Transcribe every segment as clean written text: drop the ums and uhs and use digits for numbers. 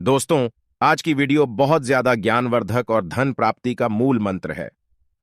दोस्तों, आज की वीडियो बहुत ज्यादा ज्ञानवर्धक और धन प्राप्ति का मूल मंत्र है।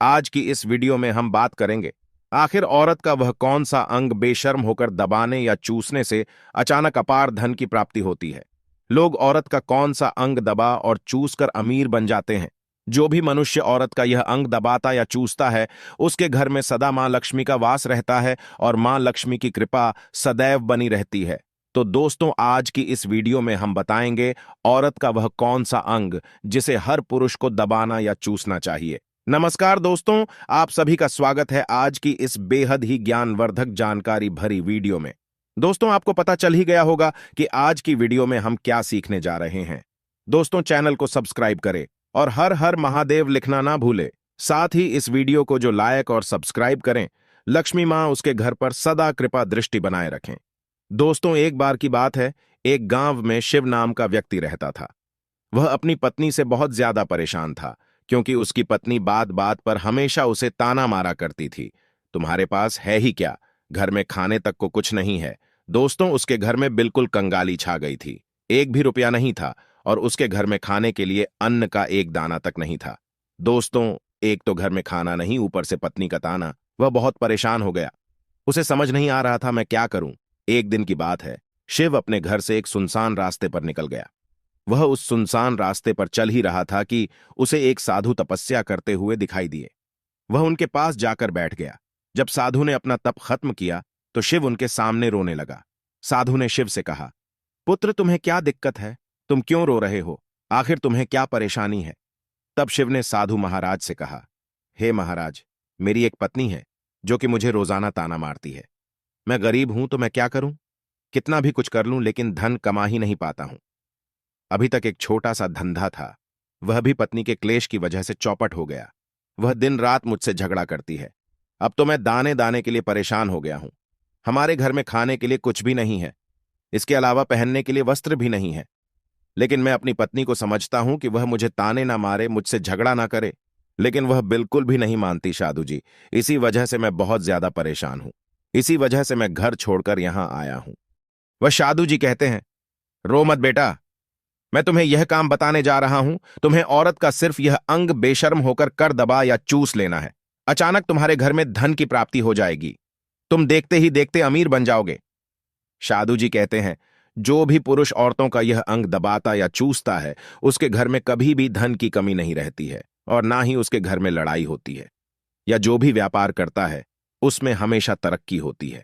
आज की इस वीडियो में हम बात करेंगे आखिर औरत का वह कौन सा अंग बेशर्म होकर दबाने या चूसने से अचानक अपार धन की प्राप्ति होती है। लोग औरत का कौन सा अंग दबा और चूस कर अमीर बन जाते हैं। जो भी मनुष्य औरत का यह अंग दबाता या चूसता है, उसके घर में सदा मां लक्ष्मी का वास रहता है और मां लक्ष्मी की कृपा सदैव बनी रहती है। तो दोस्तों, आज की इस वीडियो में हम बताएंगे औरत का वह कौन सा अंग जिसे हर पुरुष को दबाना या चूसना चाहिए। नमस्कार दोस्तों, आप सभी का स्वागत है आज की इस बेहद ही ज्ञानवर्धक जानकारी भरी वीडियो में। दोस्तों, आपको पता चल ही गया होगा कि आज की वीडियो में हम क्या सीखने जा रहे हैं। दोस्तों, चैनल को सब्सक्राइब करें और हर हर महादेव लिखना ना भूले। साथ ही इस वीडियो को जो लाइक और सब्सक्राइब करें, लक्ष्मी मां उसके घर पर सदा कृपा दृष्टि बनाए रखें। दोस्तों, एक बार की बात है, एक गांव में शिव नाम का व्यक्ति रहता था। वह अपनी पत्नी से बहुत ज्यादा परेशान था, क्योंकि उसकी पत्नी बात बात पर हमेशा उसे ताना मारा करती थी। तुम्हारे पास है ही क्या, घर में खाने तक को कुछ नहीं है। दोस्तों, उसके घर में बिल्कुल कंगाली छा गई थी। एक भी रुपया नहीं था और उसके घर में खाने के लिए अन्न का एक दाना तक नहीं था। दोस्तों, एक तो घर में खाना नहीं, ऊपर से पत्नी का ताना। वह बहुत परेशान हो गया। उसे समझ नहीं आ रहा था मैं क्या करूं। एक दिन की बात है, शिव अपने घर से एक सुनसान रास्ते पर निकल गया। वह उस सुनसान रास्ते पर चल ही रहा था कि उसे एक साधु तपस्या करते हुए दिखाई दिए। वह उनके पास जाकर बैठ गया। जब साधु ने अपना तप खत्म किया तो शिव उनके सामने रोने लगा। साधु ने शिव से कहा, पुत्र, तुम्हें क्या दिक्कत है? तुम क्यों रो रहे हो? आखिर तुम्हें क्या परेशानी है? तब शिव ने साधु महाराज से कहा, हे महाराज, मेरी एक पत्नी है जो कि मुझे रोजाना ताना मारती है। मैं गरीब हूं तो मैं क्या करूं? कितना भी कुछ कर लूं लेकिन धन कमा ही नहीं पाता हूं। अभी तक एक छोटा सा धंधा था, वह भी पत्नी के क्लेश की वजह से चौपट हो गया। वह दिन रात मुझसे झगड़ा करती है। अब तो मैं दाने दाने के लिए परेशान हो गया हूं। हमारे घर में खाने के लिए कुछ भी नहीं है, इसके अलावा पहनने के लिए वस्त्र भी नहीं है। लेकिन मैं अपनी पत्नी को समझता हूं कि वह मुझे ताने ना मारे, मुझसे झगड़ा ना करे, लेकिन वह बिल्कुल भी नहीं मानती साधु जी। इसी वजह से मैं बहुत ज्यादा परेशान हूं। इसी वजह से मैं घर छोड़कर यहां आया हूं। वह साधु जी कहते हैं, रो मत बेटा, मैं तुम्हें यह काम बताने जा रहा हूं। तुम्हें औरत का सिर्फ यह अंग बेशर्म होकर कर दबा या चूस लेना है। अचानक तुम्हारे घर में धन की प्राप्ति हो जाएगी। तुम देखते ही देखते अमीर बन जाओगे। साधु जी कहते हैं, जो भी पुरुष औरतों का यह अंग दबाता या चूसता है, उसके घर में कभी भी धन की कमी नहीं रहती है और ना ही उसके घर में लड़ाई होती है, या जो भी व्यापार करता है उसमें हमेशा तरक्की होती है।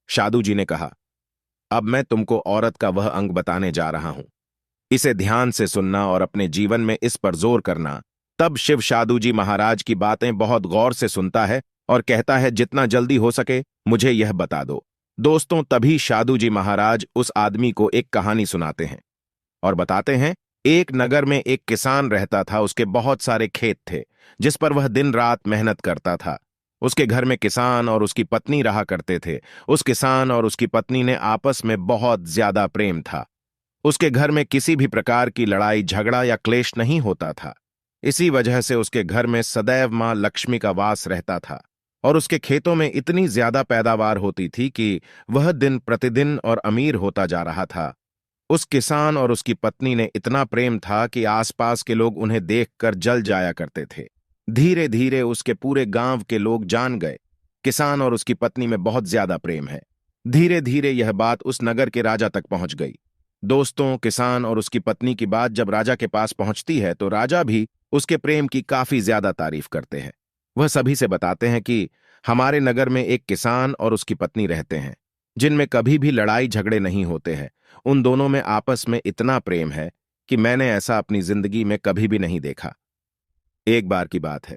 साधु जी ने कहा, अब मैं तुमको औरत का वह अंग बताने जा रहा हूं। इसे ध्यान से सुनना और अपने जीवन में इस पर जोर करना। तब शिव साधु जी महाराज की बातें बहुत गौर से सुनता है और कहता है, जितना जल्दी हो सके मुझे यह बता दो। दोस्तों, तभी साधु जी महाराज उस आदमी को एक कहानी सुनाते हैं और बताते हैं, एक नगर में एक किसान रहता था। उसके बहुत सारे खेत थे जिस पर वह दिन रात मेहनत करता था। उसके घर में किसान और उसकी पत्नी रहा करते थे। उस किसान और उसकी पत्नी ने आपस में बहुत ज्यादा प्रेम था। उसके घर में किसी भी प्रकार की लड़ाई झगड़ा या क्लेश नहीं होता था। इसी वजह से उसके घर में सदैव मां लक्ष्मी का वास रहता था और उसके खेतों में इतनी ज्यादा पैदावार होती थी कि वह दिन प्रतिदिन और अमीर होता जा रहा था। उस किसान और उसकी पत्नी ने इतना प्रेम था कि आसपास के लोग उन्हें देखकर जल जाया करते थे। धीरे धीरे उसके पूरे गांव के लोग जान गए, किसान और उसकी पत्नी में बहुत ज्यादा प्रेम है। धीरे धीरे यह बात उस नगर के राजा तक पहुंच गई। दोस्तों, किसान और उसकी पत्नी की बात जब राजा के पास पहुंचती है तो राजा भी उसके प्रेम की काफी ज्यादा तारीफ करते हैं। वह सभी से बताते हैं कि हमारे नगर में एक किसान और उसकी पत्नी रहते हैं, जिनमें कभी भी लड़ाई झगड़े नहीं होते हैं। उन दोनों में आपस में इतना प्रेम है कि मैंने ऐसा अपनी जिंदगी में कभी भी नहीं देखा। एक बार की बात है,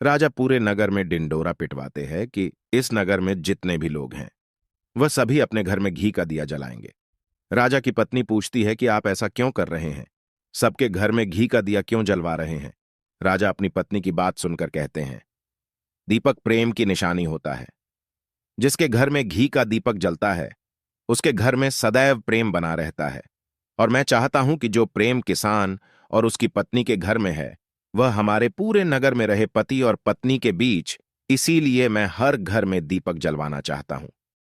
राजा पूरे नगर में डिंडोरा पिटवाते हैं कि इस नगर में जितने भी लोग हैं वह सभी अपने घर में घी का दिया जलाएंगे। राजा की पत्नी पूछती है कि आप ऐसा क्यों कर रहे हैं? सबके घर में घी का दिया क्यों जलवा रहे हैं? राजा अपनी पत्नी की बात सुनकर कहते हैं, दीपक प्रेम की निशानी होता है। जिसके घर में घी का दीपक जलता है उसके घर में सदैव प्रेम बना रहता है, और मैं चाहता हूं कि जो प्रेम किसान और उसकी पत्नी के घर में है वह हमारे पूरे नगर में रहे, पति और पत्नी के बीच। इसीलिए मैं हर घर में दीपक जलवाना चाहता हूं।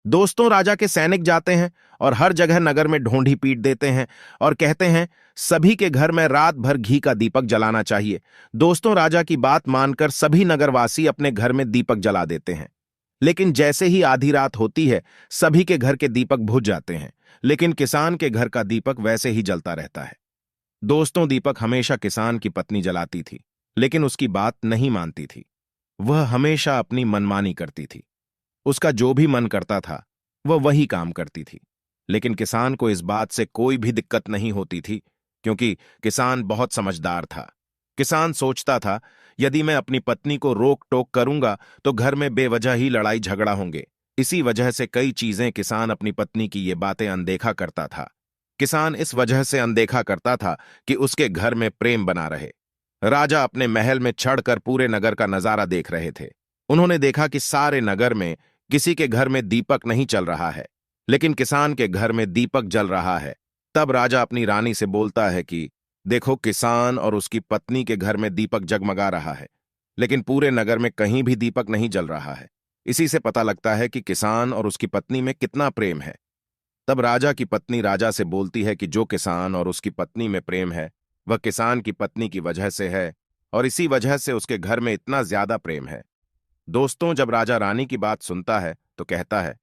दोस्तों, राजा के सैनिक जाते हैं और हर जगह नगर में ढोंढी पीट देते हैं और कहते हैं सभी के घर में रात भर घी का दीपक जलाना चाहिए। दोस्तों, राजा की बात मानकर सभी नगरवासी अपने घर में दीपक जला देते हैं। लेकिन जैसे ही आधी रात होती है, सभी के घर के दीपक बुझ जाते हैं, लेकिन किसान के घर का दीपक वैसे ही जलता रहता है। दोस्तों, दीपक हमेशा किसान की पत्नी जलाती थी, लेकिन उसकी बात नहीं मानती थी। वह हमेशा अपनी मनमानी करती थी। उसका जो भी मन करता था वह वही काम करती थी। लेकिन किसान को इस बात से कोई भी दिक्कत नहीं होती थी, क्योंकि किसान बहुत समझदार था। किसान सोचता था, यदि मैं अपनी पत्नी को रोक टोक करूंगा तो घर में बेवजह ही लड़ाई झगड़ा होंगे। इसी वजह से कई चीजें किसान अपनी पत्नी की ये बातें अनदेखा करता था। किसान इस वजह से अनदेखा करता था कि उसके घर में प्रेम बना रहे। राजा अपने महल में चढ़कर पूरे नगर का नजारा देख रहे थे। उन्होंने देखा कि सारे नगर में किसी के घर में दीपक नहीं चल रहा है, लेकिन किसान के घर में दीपक जल रहा है। तब राजा अपनी रानी से बोलता है कि देखो, किसान और उसकी पत्नी के घर में दीपक जगमगा रहा है, लेकिन पूरे नगर में कहीं भी दीपक नहीं जल रहा है। इसी से पता लगता है कि किसान और उसकी पत्नी में कितना प्रेम है। तब राजा की पत्नी राजा से बोलती है कि जो किसान और उसकी पत्नी में प्रेम है वह किसान की पत्नी की वजह से है, और इसी वजह से उसके घर में इतना ज्यादा प्रेम है। दोस्तों, जब राजा रानी की बात सुनता है तो कहता है,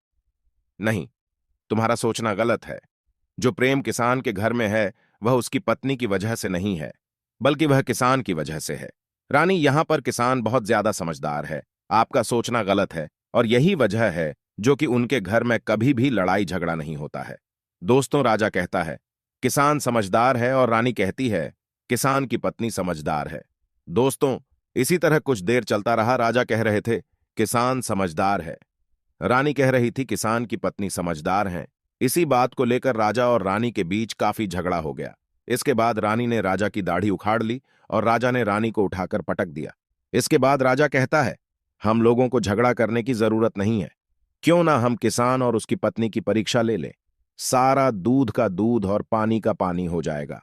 नहीं, तुम्हारा सोचना गलत है। जो प्रेम किसान के घर में है वह उसकी पत्नी की वजह से नहीं है, बल्कि वह किसान की वजह से है। रानी, यहां पर किसान बहुत ज्यादा समझदार है। आपका सोचना गलत है, और यही वजह है जो कि उनके घर में कभी भी लड़ाई झगड़ा नहीं होता है। दोस्तों, राजा कहता है किसान समझदार है, और रानी कहती है किसान की पत्नी समझदार है। दोस्तों, इसी तरह कुछ देर चलता रहा। राजा कह रहे थे किसान समझदार है, रानी कह रही थी किसान की पत्नी समझदार है। इसी बात को लेकर राजा और रानी के बीच काफी झगड़ा हो गया। इसके बाद रानी ने राजा की दाढ़ी उखाड़ ली और राजा ने रानी को उठाकर पटक दिया। इसके बाद राजा कहता है, हम लोगों को झगड़ा करने की जरूरत नहीं है। क्यों ना हम किसान और उसकी पत्नी की परीक्षा ले लें। सारा दूध का दूध और पानी का पानी हो जाएगा।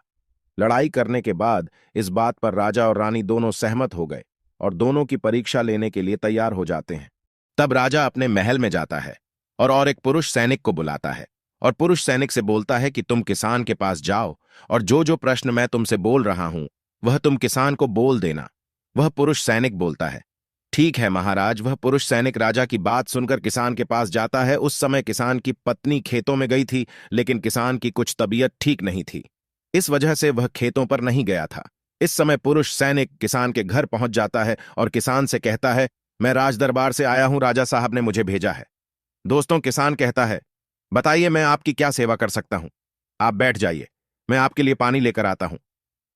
लड़ाई करने के बाद इस बात पर राजा और रानी दोनों सहमत हो गए और दोनों की परीक्षा लेने के लिए तैयार हो जाते हैं। तब राजा अपने महल में जाता है और एक पुरुष सैनिक को बुलाता है और पुरुष सैनिक से बोलता है कि तुम किसान के पास जाओ और जो जो प्रश्न मैं तुमसे बोल रहा हूं वह तुम किसान को बोल देना। वह पुरुष सैनिक बोलता है, ठीक है महाराज। वह पुरुष सैनिक राजा की बात सुनकर किसान के पास जाता है। उस समय किसान की पत्नी खेतों में गई थी, लेकिन किसान की कुछ तबीयत ठीक नहीं थी, इस वजह से वह खेतों पर नहीं गया था। इस समय पुरुष सैनिक किसान के घर पहुंच जाता है और किसान से कहता है, मैं राज दरबार से आया हूं, राजा साहब ने मुझे भेजा है। दोस्तों, किसान कहता है, बताइए मैं आपकी क्या सेवा कर सकता हूं। आप बैठ जाइए, मैं आपके लिए पानी लेकर आता हूं।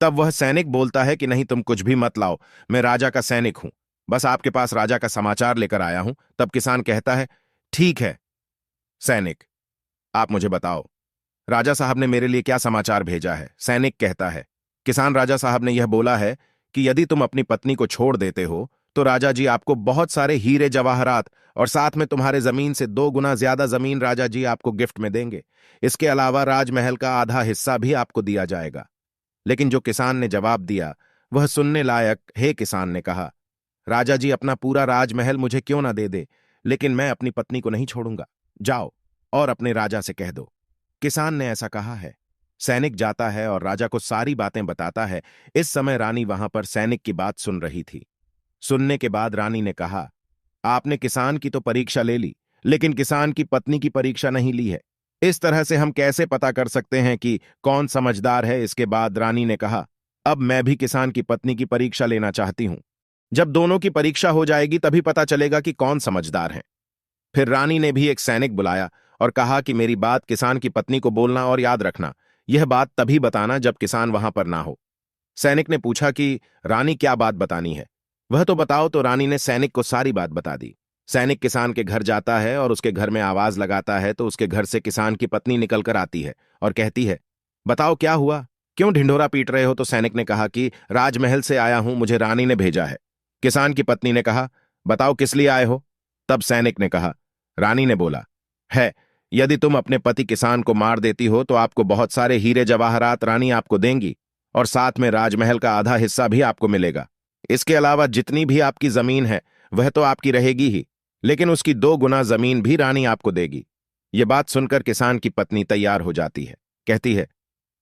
तब वह सैनिक बोलता है कि नहीं, तुम कुछ भी मत लाओ, मैं राजा का सैनिक हूं, बस आपके पास राजा का समाचार लेकर आया हूं। तब किसान कहता है, ठीक है सैनिक, आप मुझे बताओ, राजा साहब ने मेरे लिए क्या समाचार भेजा है। सैनिक कहता है, किसान, राजा साहब ने यह बोला है कि यदि तुम अपनी पत्नी को छोड़ देते हो तो राजा जी आपको बहुत सारे हीरे जवाहरात और साथ में तुम्हारे जमीन से 2 गुना ज्यादा जमीन राजा जी आपको गिफ्ट में देंगे। इसके अलावा राजमहल का आधा हिस्सा भी आपको दिया जाएगा। लेकिन जो किसान ने जवाब दिया वह सुनने लायक। हे किसान ने कहा, राजा जी अपना पूरा राजमहल मुझे क्यों ना दे दे, लेकिन मैं अपनी पत्नी को नहीं छोड़ूंगा। जाओ और अपने राजा से कह दो किसान ने ऐसा कहा है। सैनिक जाता है और राजा को सारी बातें बताता है। इस समय रानी वहां पर सैनिक की बात सुन रही थी। सुनने के बाद रानी ने कहा, आपने किसान की तो परीक्षा ले ली, लेकिन किसान की पत्नी की परीक्षा नहीं ली है। इस तरह से हम कैसे पता कर सकते हैं कि कौन समझदार है। इसके बाद रानी ने कहा, अब मैं भी किसान की पत्नी की परीक्षा लेना चाहती हूं। जब दोनों की परीक्षा हो जाएगी तभी पता चलेगा कि कौन समझदार है। फिर रानी ने भी एक सैनिक बुलाया और कहा कि मेरी बात किसान की पत्नी को बोलना और याद रखना, यह बात तभी बताना जब किसान वहां पर ना हो। सैनिक ने पूछा कि रानी क्या बात बतानी है, वह तो बताओ। तो रानी ने सैनिक को सारी बात बता दी। सैनिक किसान के घर जाता है और उसके घर में आवाज लगाता है तो उसके घर से किसान की पत्नी निकलकर आती है और कहती है, बताओ क्या हुआ, क्यों ढिंढोरा पीट रहे हो। तो सैनिक ने कहा कि राजमहल से आया हूं, मुझे रानी ने भेजा है। किसान की पत्नी ने कहा, बताओ किस लिए आए हो। तब सैनिक ने कहा, रानी ने बोला है, यदि तुम अपने पति किसान को मार देती हो तो आपको बहुत सारे हीरे जवाहरात रानी आपको देंगी और साथ में राजमहल का आधा हिस्सा भी आपको मिलेगा। इसके अलावा जितनी भी आपकी जमीन है वह तो आपकी रहेगी ही, लेकिन उसकी 2 गुना जमीन भी रानी आपको देगी। ये बात सुनकर किसान की पत्नी तैयार हो जाती है। कहती है,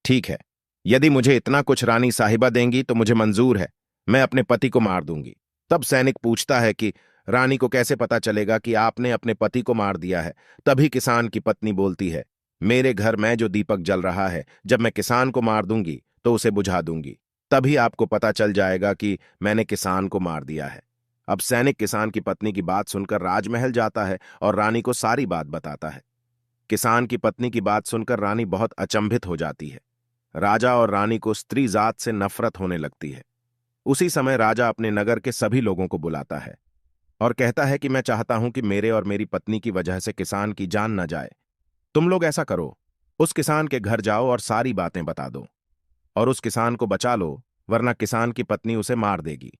ठीक है, यदि मुझे इतना कुछ रानी साहिबा देंगी तो मुझे मंजूर है, मैं अपने पति को मार दूंगी। तब सैनिक पूछता है कि रानी को कैसे पता चलेगा कि आपने अपने पति को मार दिया है। तभी किसान की पत्नी बोलती है, मेरे घर में जो दीपक जल रहा है, जब मैं किसान को मार दूंगी तो उसे बुझा दूंगी, तभी आपको पता चल जाएगा कि मैंने किसान को मार दिया है। अब सैनिक किसान की पत्नी की बात सुनकर राजमहल जाता है और रानी को सारी बात बताता है। किसान की पत्नी की बात सुनकर रानी बहुत अचंभित हो जाती है। राजा और रानी को स्त्री जात से नफरत होने लगती है। उसी समय राजा अपने नगर के सभी लोगों को बुलाता है और कहता है कि मैं चाहता हूं कि मेरे और मेरी पत्नी की वजह से किसान की जान न जाए। तुम लोग ऐसा करो, उस किसान के घर जाओ और सारी बातें बता दो और उस किसान को बचा लो, वरना किसान की पत्नी उसे मार देगी।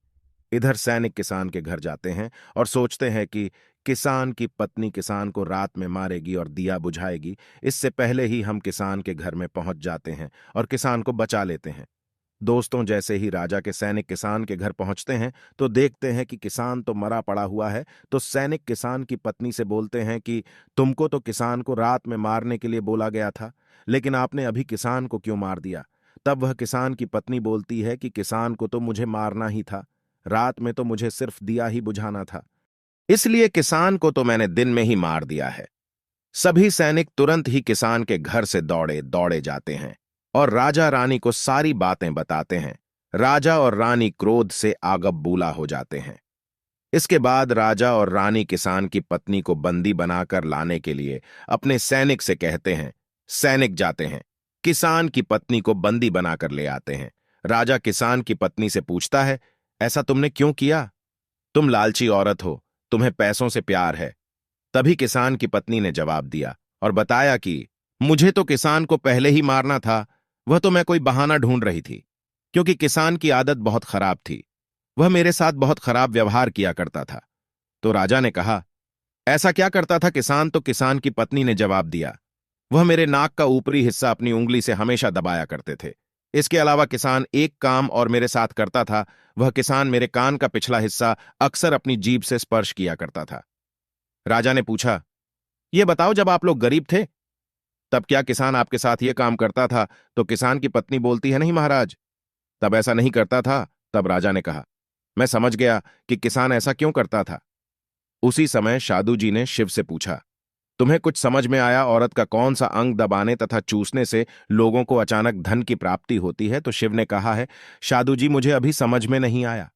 इधर सैनिक किसान के घर जाते हैं और सोचते हैं कि किसान की पत्नी किसान को रात में मारेगी और दिया बुझाएगी। इससे पहले ही हम किसान के घर में पहुंच जाते हैं और किसान को बचा लेते हैं। दोस्तों, जैसे ही राजा के सैनिक किसान के घर पहुंचते हैं तो देखते हैं कि किसान तो मरा पड़ा हुआ है। तो सैनिक किसान की पत्नी से बोलते हैं कि तुमको तो किसान को रात में मारने के लिए बोला गया था, लेकिन आपने अभी किसान को क्यों मार दिया? तब वह किसान की पत्नी बोलती है कि किसान को तो मुझे मारना ही था, रात में तो मुझे सिर्फ दिया ही बुझाना था, इसलिए किसान को तो मैंने दिन में ही मार दिया है। सभी सैनिक तुरंत ही किसान के घर से दौड़े दौड़े जाते हैं और राजा रानी को सारी बातें बताते हैं। राजा और रानी क्रोध से आगबबूला हो जाते हैं। इसके बाद राजा और रानी किसान की पत्नी को बंदी बनाकर लाने के लिए अपने सैनिक से कहते हैं। सैनिक जाते हैं, किसान की पत्नी को बंदी बनाकर ले आते हैं। राजा किसान की पत्नी से पूछता है, ऐसा तुमने क्यों किया? तुम लालची औरत हो, तुम्हें पैसों से प्यार है। तभी किसान की पत्नी ने जवाब दिया और बताया कि मुझे तो किसान को पहले ही मारना था, वह तो मैं कोई बहाना ढूंढ रही थी, क्योंकि किसान की आदत बहुत खराब थी, वह मेरे साथ बहुत खराब व्यवहार किया करता था। तो राजा ने कहा, ऐसा क्या करता था किसान? तो किसान की पत्नी ने जवाब दिया, वह मेरे नाक का ऊपरी हिस्सा अपनी उंगली से हमेशा दबाया करते थे। इसके अलावा किसान एक काम और मेरे साथ करता था, वह किसान मेरे कान का पिछला हिस्सा अक्सर अपनी जीभ से स्पर्श किया करता था। राजा ने पूछा, ये बताओ, जब आप लोग गरीब थे तब क्या किसान आपके साथ ये काम करता था? तो किसान की पत्नी बोलती है, नहीं महाराज, तब ऐसा नहीं करता था। तब राजा ने कहा, मैं समझ गया कि किसान ऐसा क्यों करता था। उसी समय साधु जी ने शिव से पूछा, तुम्हें कुछ समझ में आया औरत का कौन सा अंग दबाने तथा चूसने से लोगों को अचानक धन की प्राप्ति होती है? तो शिव ने कहा है, साधु जी, मुझे अभी समझ में नहीं आया।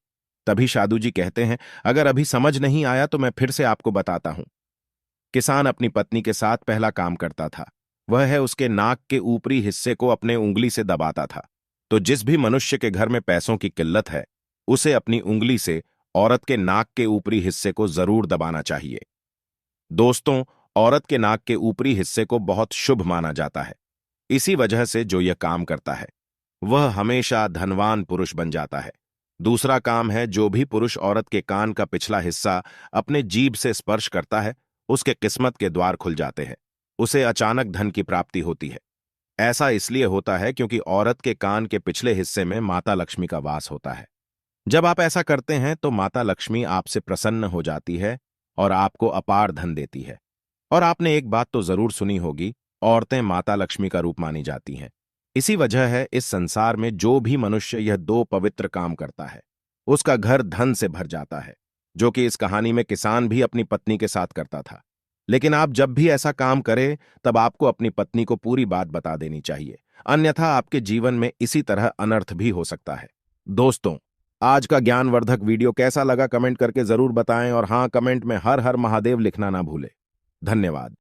तभी साधु जी कहते हैं, अगर अभी समझ नहीं आया तो मैं फिर से आपको बताता हूं। किसान अपनी पत्नी के साथ पहला काम करता था, वह है उसके नाक के ऊपरी हिस्से को अपने उंगली से दबाता था। तो जिस भी मनुष्य के घर में पैसों की किल्लत है, उसे अपनी उंगली से औरत के नाक के ऊपरी हिस्से को जरूर दबाना चाहिए। दोस्तों, औरत के नाक के ऊपरी हिस्से को बहुत शुभ माना जाता है। इसी वजह से जो यह काम करता है वह हमेशा धनवान पुरुष बन जाता है। दूसरा काम है, जो भी पुरुष औरत के कान का पिछला हिस्सा अपने जीभ से स्पर्श करता है, उसके किस्मत के द्वार खुल जाते हैं, उसे अचानक धन की प्राप्ति होती है। ऐसा इसलिए होता है क्योंकि औरत के कान के पिछले हिस्से में माता लक्ष्मी का वास होता है। जब आप ऐसा करते हैं तो माता लक्ष्मी आपसे प्रसन्न हो जाती है और आपको अपार धन देती है। और आपने एक बात तो जरूर सुनी होगी, औरतें माता लक्ष्मी का रूप मानी जाती हैं। इसी वजह है इस संसार में जो भी मनुष्य यह दो पवित्र काम करता है, उसका घर धन से भर जाता है, जो कि इस कहानी में किसान भी अपनी पत्नी के साथ करता था। लेकिन आप जब भी ऐसा काम करें तब आपको अपनी पत्नी को पूरी बात बता देनी चाहिए, अन्यथा आपके जीवन में इसी तरह अनर्थ भी हो सकता है। दोस्तों, आज का ज्ञानवर्धक वीडियो कैसा लगा कमेंट करके जरूर बताएं और हां, कमेंट में हर हर महादेव लिखना ना भूलें। धन्यवाद।